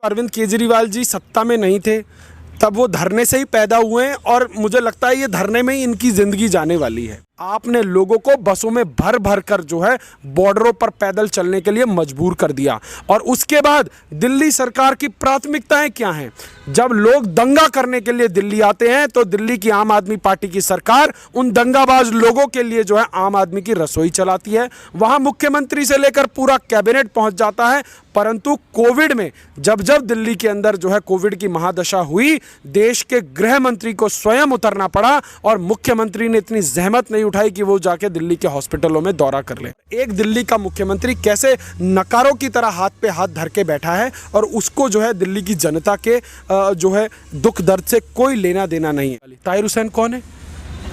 अरविंद केजरीवाल जी सत्ता में नहीं थे तब वो धरने से ही पैदा हुए हैं और मुझे लगता है ये धरने में ही इनकी जिंदगी जाने वाली है। आपने लोगों को बसों में भर भर कर जो है बॉर्डरों पर पैदल चलने के लिए मजबूर कर दिया। और उसके बाद दिल्ली सरकार की प्राथमिकताएं क्या हैं? जब लोग दंगा करने के लिए दिल्ली आते हैं तो दिल्ली की आम आदमी पार्टी की सरकार उन दंगाबाज लोगों के लिए जो है आम आदमी की रसोई चलाती है। वहां मुख्यमंत्री से लेकर पूरा कैबिनेट पहुंच जाता है। परंतु कोविड में जब दिल्ली के अंदर जो है कोविड की महादशा हुई, देश के गृह मंत्री को स्वयं उतरना पड़ा और मुख्यमंत्री ने इतनी जहमत नहीं उठाई कि वो जाके दिल्ली के हॉस्पिटलों में दौरा कर ले। एक दिल्ली का मुख्यमंत्री कैसे नकारों की तरह हाथ पे हाथ धर के बैठा है और उसको जो है दिल्ली की जनता के जो है दुख दर्द से कोई लेना देना नहीं है। ताहिर हुसैन कौन है?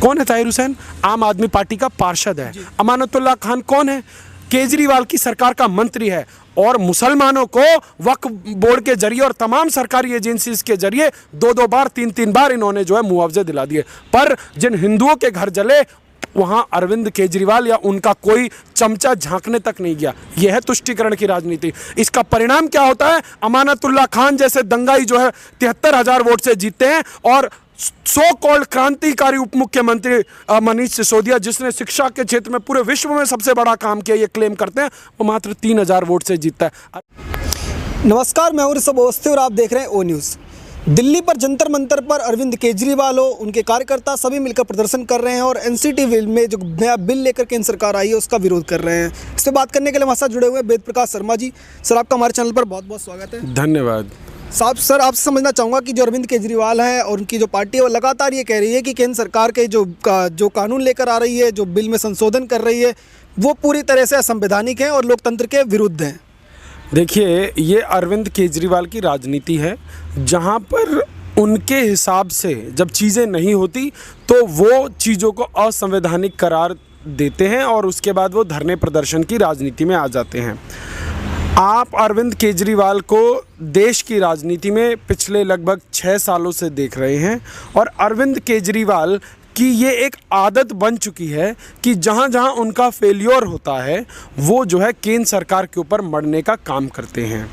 कौन है ताहिर हुसैन? आम आदमी पार्टी का पार्षद है। अमानतुल्लाह खान कौन है? केजरीवाल की सरकार का मंत्री है। और मुसलमानों को वक्फ बोर्ड के जरिए और तमाम सरकारी एजेंसीज के जरिए 2-2 बार 3-3 बार इन्होंने जो है मुआवजे दिला दिए। पर जिन हिंदुओं के घर जले वहां अरविंद केजरीवाल या उनका कोई चमचा झांकने तक नहीं गया। यह है तुष्टीकरण की राजनीति। इसका परिणाम क्या होता है? अमानतुल्लाह खान जैसे दंगाई जो है 73,000 वोट से जीतते हैं और सो कॉल्ड क्रांतिकारी उप मुख्यमंत्री मनीष सिसोदिया, जिसने शिक्षा के क्षेत्र में पूरे विश्व में सबसे बड़ा काम किया, ये क्लेम करते हैं, वो मात्र 3,000 वोट से जीतता है। नमस्कार, मैं हूं ऋषभ अवस्थी और आप देख रहे हैं ओ न्यूज़। दिल्ली पर जंतर मंतर पर अरविंद केजरीवाल हो, उनके कार्यकर्ता सभी मिलकर प्रदर्शन कर रहे हैं और एनसीटी बिल में जो नया बिल लेकर केंद्र सरकार आई है उसका विरोध कर रहे हैं। इस पर बात करने के लिए हमारे साथ जुड़े हुए वेद प्रकाश शर्मा जी। सर, आपका हमारे चैनल पर बहुत बहुत स्वागत है। धन्यवाद साहब। सर, आपसे समझना चाहूँगा कि जो अरविंद केजरीवाल हैं और उनकी जो पार्टी है वो लगातार ये कह रही है कि केंद्र सरकार के जो कानून लेकर आ रही है, जो बिल में संशोधन कर रही है, वो पूरी तरह से असंवैधानिक हैं और लोकतंत्र के विरुद्ध हैं। देखिए, ये अरविंद केजरीवाल की राजनीति है, जहाँ पर उनके हिसाब से जब चीज़ें नहीं होती तो वो चीज़ों को असंवैधानिक करार देते हैं और उसके बाद वो धरने प्रदर्शन की राजनीति में आ जाते हैं। आप अरविंद केजरीवाल को देश की राजनीति में पिछले लगभग 6 सालों से देख रहे हैं और अरविंद केजरीवाल की ये एक आदत बन चुकी है कि जहाँ जहाँ उनका फेल्योर होता है वो जो है केंद्र सरकार के ऊपर मरने का काम करते हैं।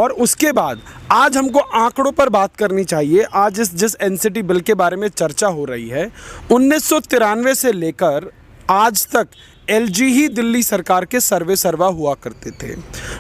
और उसके बाद आज हमको आंकड़ों पर बात करनी चाहिए। आज जिस एनसीटी बिल के बारे में चर्चा हो रही है, 1993 से लेकर आज तक एलजी ही दिल्ली सरकार के सर्वा हुआ करते थे।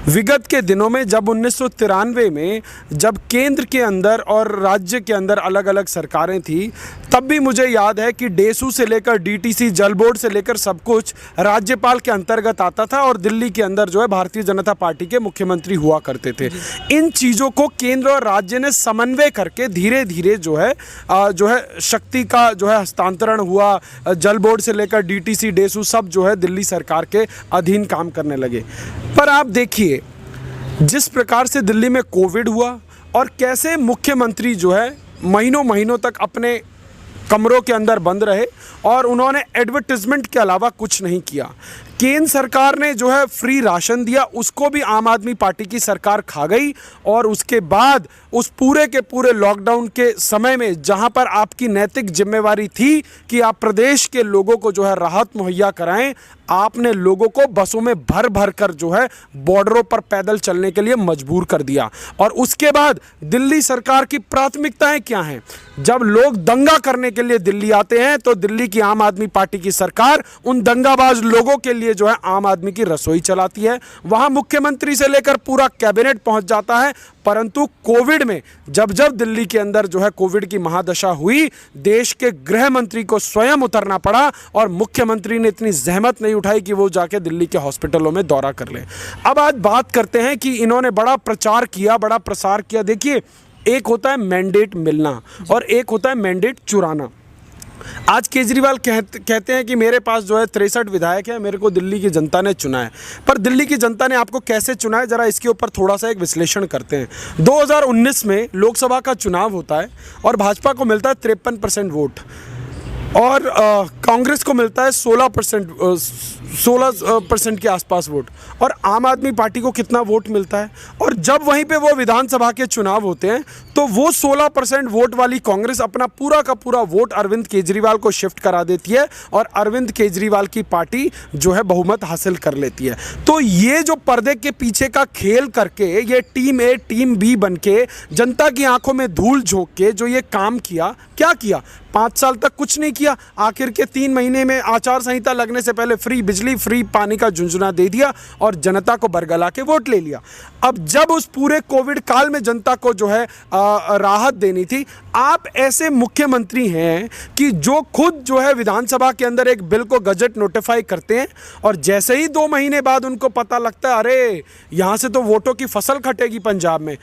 विगत के दिनों में जब 1993 में जब केंद्र के अंदर और राज्य के अंदर अलग अलग सरकारें थी, तब भी मुझे याद है कि डेसू से लेकर डीटीसी, जल बोर्ड से लेकर सब कुछ राज्यपाल के अंतर्गत आता था और दिल्ली के अंदर जो है भारतीय जनता पार्टी के मुख्यमंत्री हुआ करते थे। इन चीज़ों को केंद्र और राज्य ने समन्वय करके धीरे धीरे जो है शक्ति का जो है हस्तांतरण हुआ। जल बोर्ड से लेकर डीटीसी, डेसू सब जो है दिल्ली सरकार के अधीन काम करने लगे। पर आप देखिए जिस प्रकार से दिल्ली में कोविड हुआ और कैसे मुख्यमंत्री जो है महीनों तक अपने कमरों के अंदर बंद रहे और उन्होंने एडवर्टाइजमेंट के अलावा कुछ नहीं किया। केंद्र सरकार ने जो है फ्री राशन दिया, उसको भी आम आदमी पार्टी की सरकार खा गई। और उसके बाद उस पूरे के पूरे लॉकडाउन के समय में जहां पर आपकी नैतिक जिम्मेवारी थी कि आप प्रदेश के लोगों को जो है राहत मुहैया कराएं, आपने लोगों को बसों में भर भर कर जो है बॉर्डरों पर पैदल चलने के लिए मजबूर कर दिया। और उसके बाद दिल्ली सरकार की प्राथमिकताएं क्या हैं? जब लोग दंगा करने के लिए दिल्ली आते हैं तो दिल्ली की आम आदमी पार्टी की सरकार उन दंगाबाज लोगों के लिए जो है आम आदमी की रसोई चलाती है। वहां मुख्यमंत्री से लेकर पूरा कैबिनेट पहुंच जाता है। परंतु कोविड में जब दिल्ली के अंदर जो है कोविड की महादशा हुई, देश के गृह मंत्री को स्वयं उतरना पड़ा और मुख्यमंत्री ने इतनी जहमत नहीं उठाई कि वो जाके दिल्ली के हॉस्पिटलों में दौरा कर ले। अब आज बात करते हैं कि इन्होंने बड़ा प्रचार किया, बड़ा प्रसार किया। देखिए, एक होता है मैंडेट मिलना और एक होता है मैंडेट चुराना। आज केजरीवाल कहते हैं कि मेरे पास जो है 63 विधायक है, मेरे को दिल्ली की जनता ने चुना है। पर दिल्ली की जनता ने आपको कैसे चुना है, ज़रा इसके ऊपर थोड़ा सा एक विश्लेषण करते हैं। 2019 में लोकसभा का चुनाव होता है और भाजपा को मिलता है 53% वोट और कांग्रेस को मिलता है 16% के आसपास वोट, और आम आदमी पार्टी को कितना वोट मिलता है। और जब वहीं पे वो विधानसभा के चुनाव होते हैं तो वो 16% वोट वाली कांग्रेस अपना पूरा का पूरा वोट अरविंद केजरीवाल को शिफ्ट करा देती है और अरविंद केजरीवाल की पार्टी जो है बहुमत हासिल कर लेती है। तो ये जो पर्दे के पीछे का खेल करके ये टीम ए टीम बी बन के जनता की आंखों में धूल झोंक के जो ये काम किया, क्या किया? 5 साल तक कुछ नहीं किया। आखिर के 3 महीने में आचार संहिता लगने से पहले फ्री बिजली, फ्री पानी का झुंझुना दे दिया और जनता को बरगला के वोट ले लिया। अब जब उस पूरे कोविड काल में जनता को जो है राहत देनी थी, आप ऐसे मुख्यमंत्री हैं कि जो खुद जो है विधानसभा के अंदर एक बिल को गजट नोटिफाई करते हैं और जैसे ही 2 महीने बाद उनको पता लगता है अरे यहाँ से तो वोटों की फसल कटेगी पंजाब में,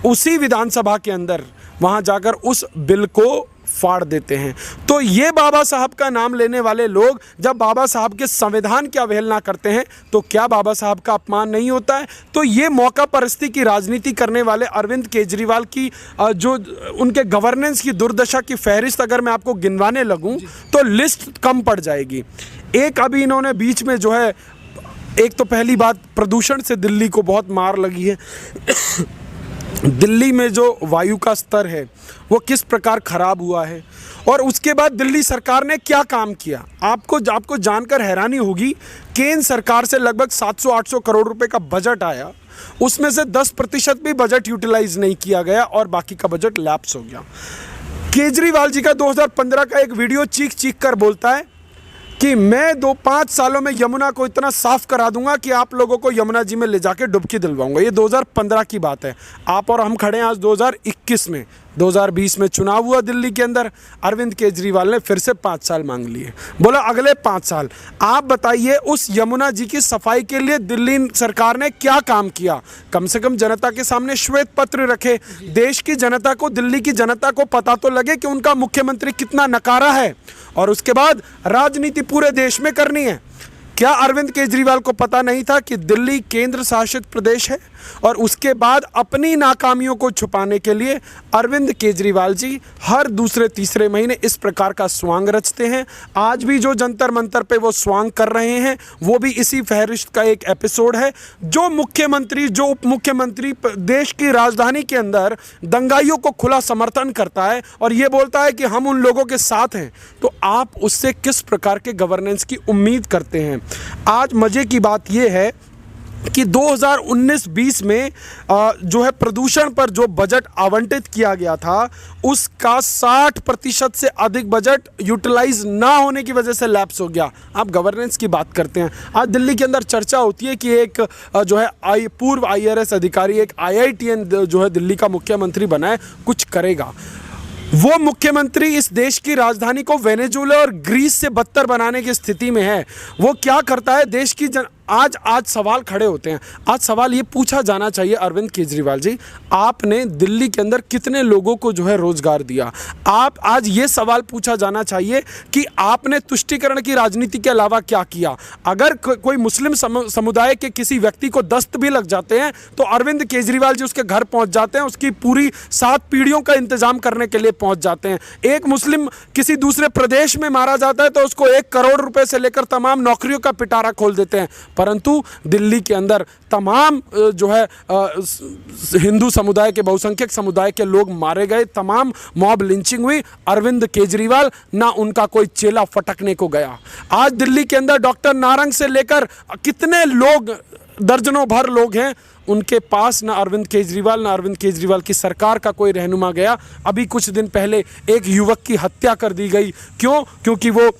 उसी विधानसभा के अंदर वहाँ जाकर उस बिल को फाड़ देते हैं। तो ये बाबा साहब का नाम लेने वाले लोग जब बाबा साहब के संविधान की अवहेलना करते हैं तो क्या बाबा साहब का अपमान नहीं होता है? तो ये मौका परस्ती की राजनीति करने वाले अरविंद केजरीवाल की जो उनके गवर्नेंस की दुर्दशा की फहरिस्त अगर मैं आपको गिनवाने लगूं तो लिस्ट कम पड़ जाएगी। एक अभी इन्होंने बीच में जो है, एक तो पहली बात प्रदूषण से दिल्ली को बहुत मार लगी है। दिल्ली में जो वायु का स्तर है वो किस प्रकार खराब हुआ है, और उसके बाद दिल्ली सरकार ने क्या काम किया। आपको जानकर हैरानी होगी, केंद्र सरकार से लगभग 700-800 करोड़ रुपए का बजट आया, उसमें से 10% भी बजट यूटिलाइज नहीं किया गया और बाकी का बजट लैप्स हो गया। केजरीवाल जी का 2015 का एक वीडियो चीख चीख कर बोलता है कि मैं 5 सालों में यमुना को इतना साफ करा दूंगा कि आप लोगों को यमुना जी में ले जाके डुबकी दिलवाऊंगा। ये 2015 की बात है। आप और हम खड़े हैं आज 2021 में। 2020 में चुनाव हुआ दिल्ली के अंदर, अरविंद केजरीवाल ने फिर से 5 साल मांग लिए, बोला अगले 5 साल। आप बताइए उस यमुना जी की सफाई के लिए दिल्ली सरकार ने क्या काम किया? कम से कम जनता के सामने श्वेत पत्र रखे, देश की जनता को, दिल्ली की जनता को पता तो लगे कि उनका मुख्यमंत्री कितना नकारा है। और उसके बाद राजनीति पूरे देश में करनी है। क्या अरविंद केजरीवाल को पता नहीं था कि दिल्ली केंद्र शासित प्रदेश है? और उसके बाद अपनी नाकामियों को छुपाने के लिए अरविंद केजरीवाल जी हर दूसरे तीसरे महीने इस प्रकार का स्वांग रचते हैं। आज भी जो जंतर मंतर पे वो स्वांग कर रहे हैं वो भी इसी फहरिस्त का एक एपिसोड है। जो मुख्यमंत्री, जो उप मुख्यमंत्री देश की राजधानी के अंदर दंगाइयों को खुला समर्थन करता है और ये बोलता है कि हम उन लोगों के साथ हैं, तो आप उससे किस प्रकार के गवर्नेंस की उम्मीद करते हैं? आज मजे की बात यह है कि 2019-20 में जो है प्रदूषण पर जो बजट आवंटित किया गया था उसका 60% से अधिक बजट यूटिलाइज ना होने की वजह से लैप्स हो गया। आप गवर्नेंस की बात करते हैं। आज दिल्ली के अंदर चर्चा होती है कि एक जो है पूर्व IRS अधिकारी, एक IITN जो है दिल्ली का मुख्यमंत्री बना है, कुछ करेगा। वो मुख्यमंत्री इस देश की राजधानी को वेनेजुएला और ग्रीस से बदतर बनाने की स्थिति में है। वो क्या करता है? देश की आज सवाल खड़े होते हैं। आज सवाल ये पूछा जाना चाहिए अरविंद केजरीवाल जी, आपने दिल्ली के अंदर कितने लोगों को जो है रोजगार दिया? आप आज ये सवाल पूछा जाना चाहिए कि आपने तुष्टीकरण की राजनीति के अलावा क्या किया? अगर कोई मुस्लिम समुदाय के किसी व्यक्ति को दस्त भी लग जाते हैं तो अरविंद केजरीवाल जी उसके घर पहुंच जाते हैं, उसकी पूरी 7 पीढ़ियों का इंतजाम करने के लिए पहुंच जाते हैं। एक मुस्लिम किसी दूसरे प्रदेश में मारा जाता है तो उसको 1 करोड़ रुपए से लेकर तमाम नौकरियों का पिटारा खोल देते हैं। परंतु दिल्ली के अंदर तमाम जो है हिंदू समुदाय के, बहुसंख्यक समुदाय के लोग मारे गए, तमाम मॉब लिंचिंग हुई, अरविंद केजरीवाल ना उनका कोई चेला फटकने को गया। आज दिल्ली के अंदर डॉक्टर नारंग से लेकर कितने लोग, दर्जनों भर लोग हैं, उनके पास ना अरविंद केजरीवाल की सरकार का कोई रहनुमा गया। अभी कुछ दिन पहले एक युवक की हत्या कर दी गई। क्यों? क्योंकि वो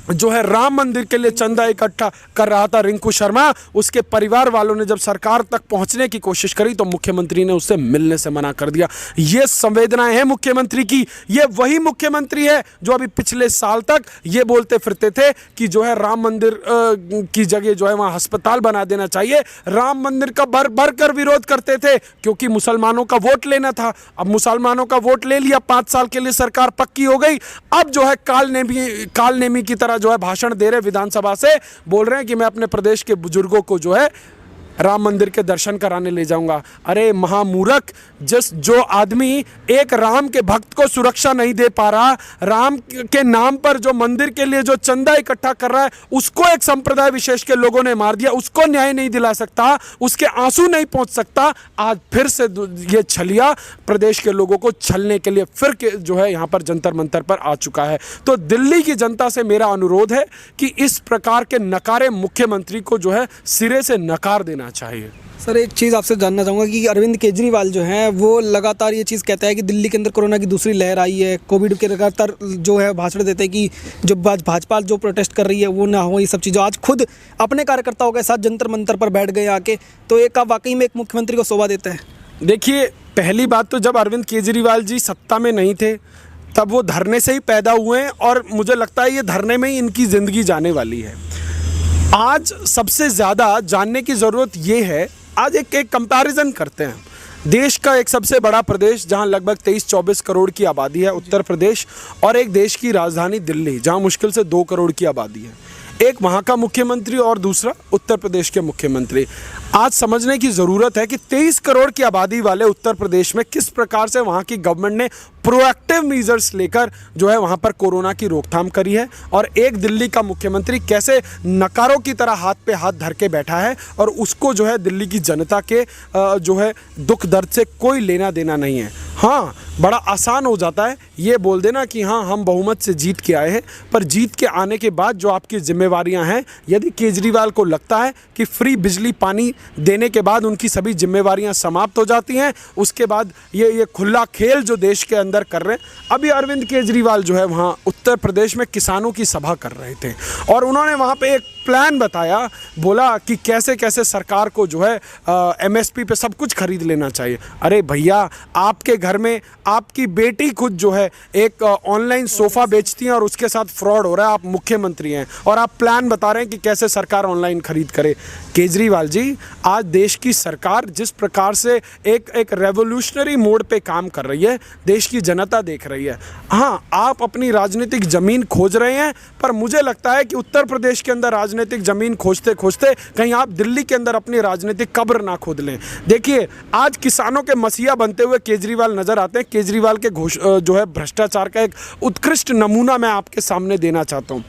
जो है राम मंदिर के लिए चंदा इकट्ठा कर रहा था, रिंकू शर्मा। उसके परिवार वालों ने जब सरकार तक पहुंचने की कोशिश करी तो मुख्यमंत्री ने उससे मिलने से मना कर दिया। ये संवेदनाएं हैं मुख्यमंत्री की। ये वही मुख्यमंत्री है जो अभी पिछले साल तक ये बोलते फिरते थे कि जो है राम मंदिर की जगह जो है वहां अस्पताल बना देना चाहिए। राम मंदिर का भर कर विरोध करते थे क्योंकि मुसलमानों का वोट लेना था। अब मुसलमानों का वोट ले लिया, 5 साल के लिए सरकार पक्की हो गई। अब जो है कालनेमी की तरह जो है भाषण दे रहे विधानसभा से, बोल रहे हैं कि मैं अपने प्रदेश के बुजुर्गों को जो है राम मंदिर के दर्शन कराने ले जाऊंगा। अरे महामूर्ख, जो आदमी एक राम के भक्त को सुरक्षा नहीं दे पा रहा, राम के नाम पर जो मंदिर के लिए जो चंदा इकट्ठा कर रहा है, उसको एक संप्रदाय विशेष के लोगों ने मार दिया, उसको न्याय नहीं दिला सकता, उसके आंसू नहीं पहुंच सकता। आज फिर से ये छलिया प्रदेश के लोगों को छलने के लिए फिर के जो है यहाँ पर जंतर मंतर पर आ चुका है। तो दिल्ली की जनता से मेरा अनुरोध है कि इस प्रकार के नकारे मुख्यमंत्री को जो है सिरे से नकार देना चाहिए। सर, एक चीज़ आपसे जानना चाहूँगा कि अरविंद केजरीवाल जो हैं वो लगातार ये चीज़ कहता है कि दिल्ली के अंदर कोरोना की दूसरी लहर आई है, कोविड के लगातार जो है भाषण देते हैं कि जो भाजपा जो प्रोटेस्ट कर रही है वो ना हो, ये सब चीज़ें। आज खुद अपने कार्यकर्ताओं के साथ जंतर मंतर पर बैठ गए आके, तो एक आप वाकई में एक मुख्यमंत्री को शोभा देते हैं? देखिए, पहली बात तो जब अरविंद केजरीवाल जी सत्ता में नहीं थे तब वो धरने से ही पैदा हुए हैं और मुझे लगता है ये धरने में ही इनकी ज़िंदगी जाने वाली है। आज सबसे ज़्यादा जानने की ज़रूरत ये है, आज एक कंपैरिजन करते हैं। देश का एक सबसे बड़ा प्रदेश जहां लगभग 23-24 करोड़ की आबादी है, उत्तर प्रदेश, और एक देश की राजधानी दिल्ली जहां मुश्किल से 2 करोड़ की आबादी है। एक वहां का मुख्यमंत्री और दूसरा उत्तर प्रदेश के मुख्यमंत्री। आज समझने की ज़रूरत है कि 23 करोड़ की आबादी वाले उत्तर प्रदेश में किस प्रकार से वहां की गवर्नमेंट ने प्रोएक्टिव मेजर्स लेकर जो है वहां पर कोरोना की रोकथाम करी है, और एक दिल्ली का मुख्यमंत्री कैसे नकारों की तरह हाथ पे हाथ धर के बैठा है और उसको जो है दिल्ली की जनता के जो है दुख दर्द से कोई लेना देना नहीं है। हाँ, बड़ा आसान हो जाता है ये बोल देना कि हाँ हम बहुमत से जीत के आए हैं, पर जीत के आने के बाद जो आपकी जिम्मेवारियां हैं, यदि केजरीवाल को लगता है कि फ्री बिजली पानी देने के बाद उनकी सभी जिम्मेवारियां समाप्त हो जाती हैं, उसके बाद ये खुला खेल जो देश के अंदर कर रहे हैं। अभी अरविंद केजरीवाल जो है वहाँ उत्तर प्रदेश में किसानों की सभा कर रहे थे और उन्होंने वहाँ पे एक प्लान बताया, बोला कि कैसे कैसे सरकार को जो है MSP पे सब कुछ खरीद लेना चाहिए। अरे भैया, आपके घर में आपकी बेटी खुद जो है एक ऑनलाइन सोफ़ा बेचती हैं और उसके साथ फ्रॉड हो रहा है, आप मुख्यमंत्री हैं और आप प्लान बता रहे हैं कि कैसे सरकार ऑनलाइन खरीद करे। केजरीवाल जी, आज देश की सरकार जिस प्रकार से एक रेवोल्यूशनरी मोड पे काम कर रही है, देश की जनता देख रही है। हाँ, आप अपनी राजनीतिक ज़मीन खोज रहे हैं, पर मुझे लगता है कि उत्तर प्रदेश के अंदर राजनीतिक ज़मीन खोजते खोजते कहीं आप दिल्ली के अंदर अपनी राजनीतिक कब्र ना खोद लें। देखिए, आज किसानों के मसीहा बनते हुए केजरीवाल नज़र आते हैं। केजरीवाल के जो है भ्रष्टाचार का एक उत्कृष्ट नमूना मैं आपके सामने देना चाहता हूँ।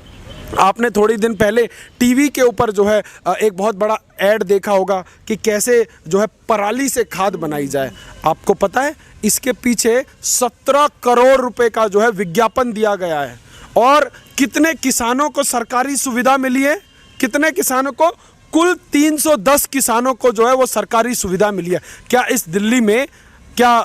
आपने थोड़ी दिन पहले टीवी के ऊपर जो है एक बहुत बड़ा ऐड देखा होगा कि कैसे जो है पराली से खाद बनाई जाए। आपको पता है इसके पीछे 17 करोड़ रुपए का जो है विज्ञापन दिया गया है, और कितने किसानों को सरकारी सुविधा मिली है? कितने किसानों को? कुल 310 किसानों को जो है वो सरकारी सुविधा मिली है। क्या इस दिल्ली में क्या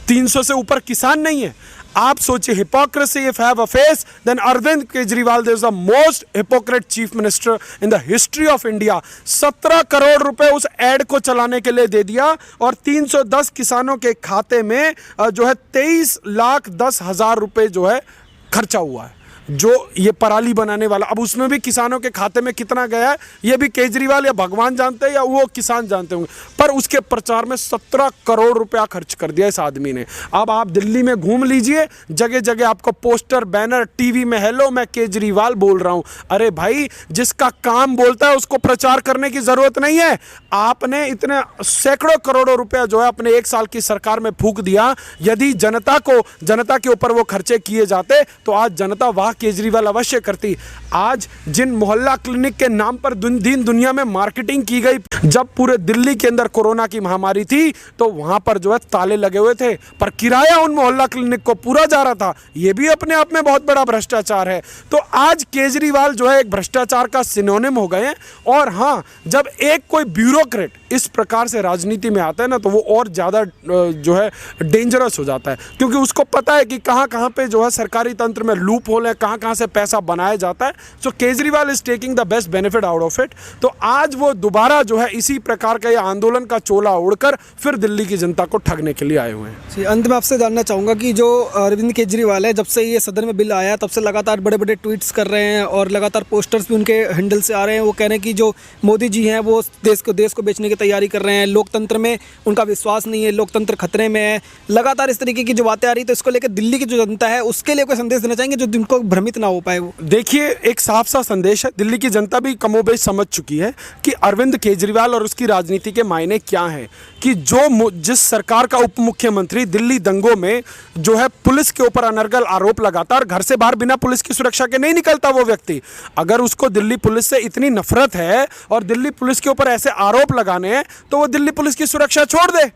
300 से ऊपर किसान नहीं है? आप सोचिए, hypocrisy if have a face, then Arvind Kejriwal is the most hypocrite chief minister in the history of India। 17 crore रुपए उस एड को चलाने के लिए दे दिया और 310 किसानों के खाते में जो है 23,10,000 रुपए जो है खर्चा हुआ है, जो ये पराली बनाने वाला। अब उसमें भी किसानों के खाते में कितना गया है ये भी केजरीवाल या भगवान जानते हैं या वो किसान जानते होंगे, पर उसके प्रचार में 17 करोड़ रुपया खर्च कर दिया इस आदमी ने। अब आप दिल्ली में घूम लीजिए, जगह जगह आपको पोस्टर, बैनर, टीवी में हेलो मैं केजरीवाल बोल रहा हूं। अरे भाई, जिसका काम बोलता है उसको प्रचार करने की जरूरत नहीं है। आपने इतने सैकड़ों करोड़ों रुपया जो है अपने 1 साल की सरकार में फूंक दिया। यदि जनता के ऊपर वो खर्चे किए जाते तो आज जनता वाह केजरीवाल अवश्य करती। आज जिन मोहल्ला क्लिनिक के नाम पर दिन दुनिया में मार्केटिंग की गई, जब पूरे दिल्ली के अंदर कोरोना की महामारी थी तो वहां पर जो है ताले लगे हुए थे, पर किराया उन मोहल्ला क्लिनिक को पूरा जा रहा था। यह भी अपने आप में बहुत बड़ा भ्रष्टाचार है। तो आज केजरीवाल जो है एक भ्रष्टाचार का सिनोनिम हो गए हैं। और हाँ, जब एक कोई ब्यूरोक्रेट इस प्रकार से राजनीति में आता है ना, तो वो और ज़्यादा जो है डेंजरस हो जाता है, क्योंकि उसको पता है कि कहाँ कहाँ पे जो है सरकारी तंत्र में लूप होल है, कहाँ कहाँ से पैसा बनाया जाता है। So Kejriwal is taking the best benefit out of it. तो आज वो दोबारा जो है इसी प्रकार का ये आंदोलन का चोला ओढ़कर फिर दिल्ली की जनता को ठगने के लिए आए हुए हैं। जी, अंत में आपसे जानना चाहूँगा कि जो अरविंद केजरीवाल है, जब से ये सदन में बिल आया तब से लगातार बड़े बड़े ट्वीट्स कर रहे हैं और लगातार पोस्टर्स भी उनके हैंडल से आ रहे हैं। वो कह रहे हैं कि जो मोदी जी हैं वो देश को बेचने की तैयारी कर रहे हैं, लोकतंत्र में उनका विश्वास नहीं है, लोकतंत्र खतरे में है। लगातार इस तरीके की जो बातें आ रही है, तो इसको लेकर दिल्ली की जो जनता है उसके लिए कोई संदेश देना चाहेंगे जो जिनको भ्रमित ना हो पाए वो? देखिए, एक साफ सा संदेश है, दिल्ली की जनता भी कमोबेश समझ चुकी है कि अरविंद केजरीवाल और उसकी राजनीति के मायने क्या हैं। कि जिस सरकार का उप मुख्यमंत्री दिल्ली दंगों में जो है पुलिस के ऊपर अनर्गल आरोप लगाता और घर से बाहर बिना पुलिस की सुरक्षा के नहीं निकलता वो व्यक्ति, अगर उसको दिल्ली पुलिस से इतनी नफरत है और दिल्ली पुलिस के ऊपर ऐसे आरोप लगाने हैं तो वो दिल्ली पुलिस की सुरक्षा छोड़ दे।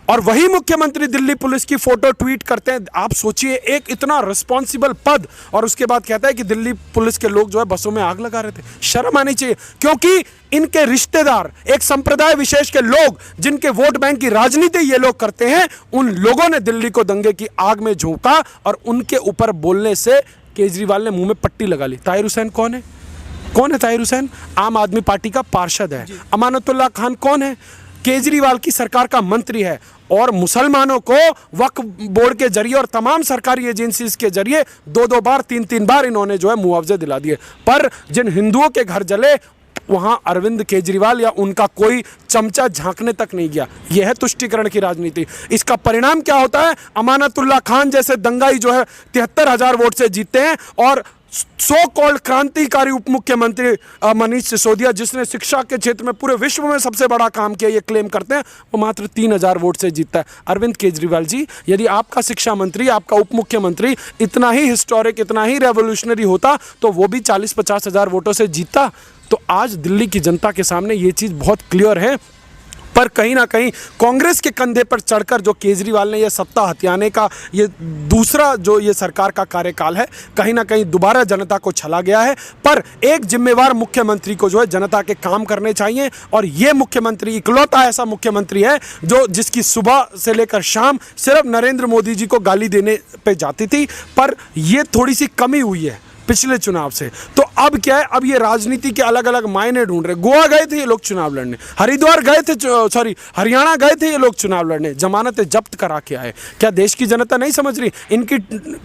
और वही मुख्यमंत्री दिल्ली पुलिस की फोटो ट्वीट करते हैं। आप सोचिए, एक इतना रिस्पॉन्सिबल पद, और उसके बाद कहता है कि दिल्ली पुलिस के लोग जो है बसों में आग लगा रहे थे। शर्म आनी चाहिए, क्योंकि इनके रिश्तेदार, एक संप्रदाय विशेष के लोग जिनके वोट बैंक की राजनीति ये लोग करते हैं, उन लोगों ने दिल्ली को दंगे की आग में झोंका और उनके ऊपर बोलने से केजरीवाल ने मुंह में पट्टी लगा ली। ताहिर हुसैन कौन है? कौन है ताहिर हुसैन? आम आदमी पार्टी का पार्षद है। अमानतुल्लाह खान कौन है? केजरीवाल की सरकार का मंत्री है। और मुसलमानों को वक्फ बोर्ड के जरिए और तमाम सरकारी एजेंसीज के जरिए 2-2 बार 3-3 बार इन्होंने जो है मुआवजे दिला दिए। पर जिन हिंदुओं के घर जले वहां अरविंद केजरीवाल या उनका कोई चमचा झांकने तक नहीं गया। यह है तुष्टीकरण की राजनीति। इसका परिणाम क्या होता है? अमानतुल्लाह खान जैसे दंगाई जो है 73,000 वोट से जीतते हैं और सो कॉल्ड क्रांतिकारी उप मुख्यमंत्री मनीष सिसोदिया, जिसने शिक्षा के क्षेत्र में पूरे विश्व में सबसे बड़ा काम किया ये क्लेम करते हैं, वो मात्र 3,000 वोट से जीतता है। अरविंद केजरीवाल जी, यदि आपका शिक्षा मंत्री, आपका उप मुख्यमंत्री इतना ही हिस्टोरिक, इतना ही रेवोल्यूशनरी होता तो वो भी 40-50 हज़ार वोटों से जीतता। तो आज दिल्ली की जनता के सामने ये चीज़ बहुत क्लियर है। पर कहीं ना कहीं कांग्रेस के कंधे पर चढ़कर जो केजरीवाल ने यह सत्ता हथियाने का ये दूसरा जो ये सरकार का कार्यकाल है, कहीं ना कहीं दोबारा जनता को छला गया है। पर एक जिम्मेवार मुख्यमंत्री को जो है जनता के काम करने चाहिए, और ये मुख्यमंत्री इकलौता ऐसा मुख्यमंत्री है जो जिसकी सुबह से लेकर शाम सिर्फ नरेंद्र मोदी जी को गाली देने पे जाती थी। पर ये थोड़ी सी कमी हुई है पिछले चुनाव से। तो अब क्या है, अब ये राजनीति के अलग अलग मायने ढूंढ रहे। गोवा गए थे ये लोग चुनाव लड़ने, हरिद्वार गए थे, हरियाणा गए थे ये लोग चुनाव लड़ने, जमानतें जब्त करा के आए। क्या देश की जनता नहीं समझ रही? इनकी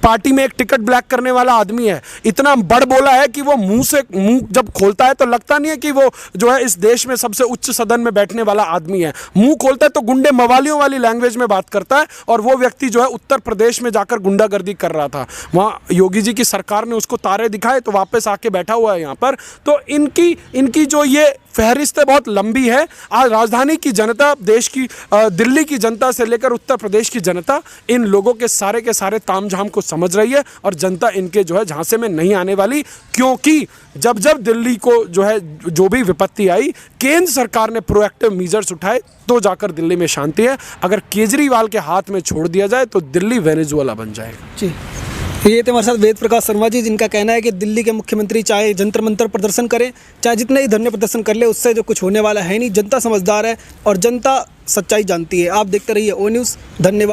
पार्टी में एक टिकट ब्लैक करने वाला आदमी है, इतना बड़ बोला है कि वो मुंह जब खोलता है तो लगता नहीं है कि वो जो है इस देश में सबसे उच्च सदन में बैठने वाला आदमी है। मुंह खोलता है तो गुंडे मवालियों वाली लैंग्वेज में बात करता है। और वो व्यक्ति जो है उत्तर प्रदेश में जाकर गुंडागर्दी कर रहा था, वहाँ योगी जी की सरकार ने उसको तारे दिखाए तो वापस आके बैठा हुआ है यहाँ पर। तो इनकी जो ये फहरिस्त है बहुत लंबी है। आज राजधानी की जनता, देश की दिल्ली की जनता से लेकर उत्तर प्रदेश की जनता इन लोगों के सारे तामझाम को समझ रही है, और जनता इनके जो है झांसे में नहीं आने वाली। क्योंकि जब दिल्ली को जो है जो भी विपत्ति आई, केंद्र सरकार ने प्रोएक्टिव मेजर्स उठाए तो जाकर दिल्ली में शांति है। अगर केजरीवाल के हाथ में छोड़ दिया जाए तो दिल्ली वेनेजुएला बन जाएगा। जी, ये थे हमारे साथ वेद प्रकाश शर्मा जी, जिनका कहना है कि दिल्ली के मुख्यमंत्री चाहे जंतर मंतर प्रदर्शन करें, चाहे जितने ही धरने प्रदर्शन कर ले, उससे जो कुछ होने वाला है नहीं। जनता समझदार है और जनता सच्चाई जानती है। आप देखते रहिए ओ न्यूज़। धन्यवाद।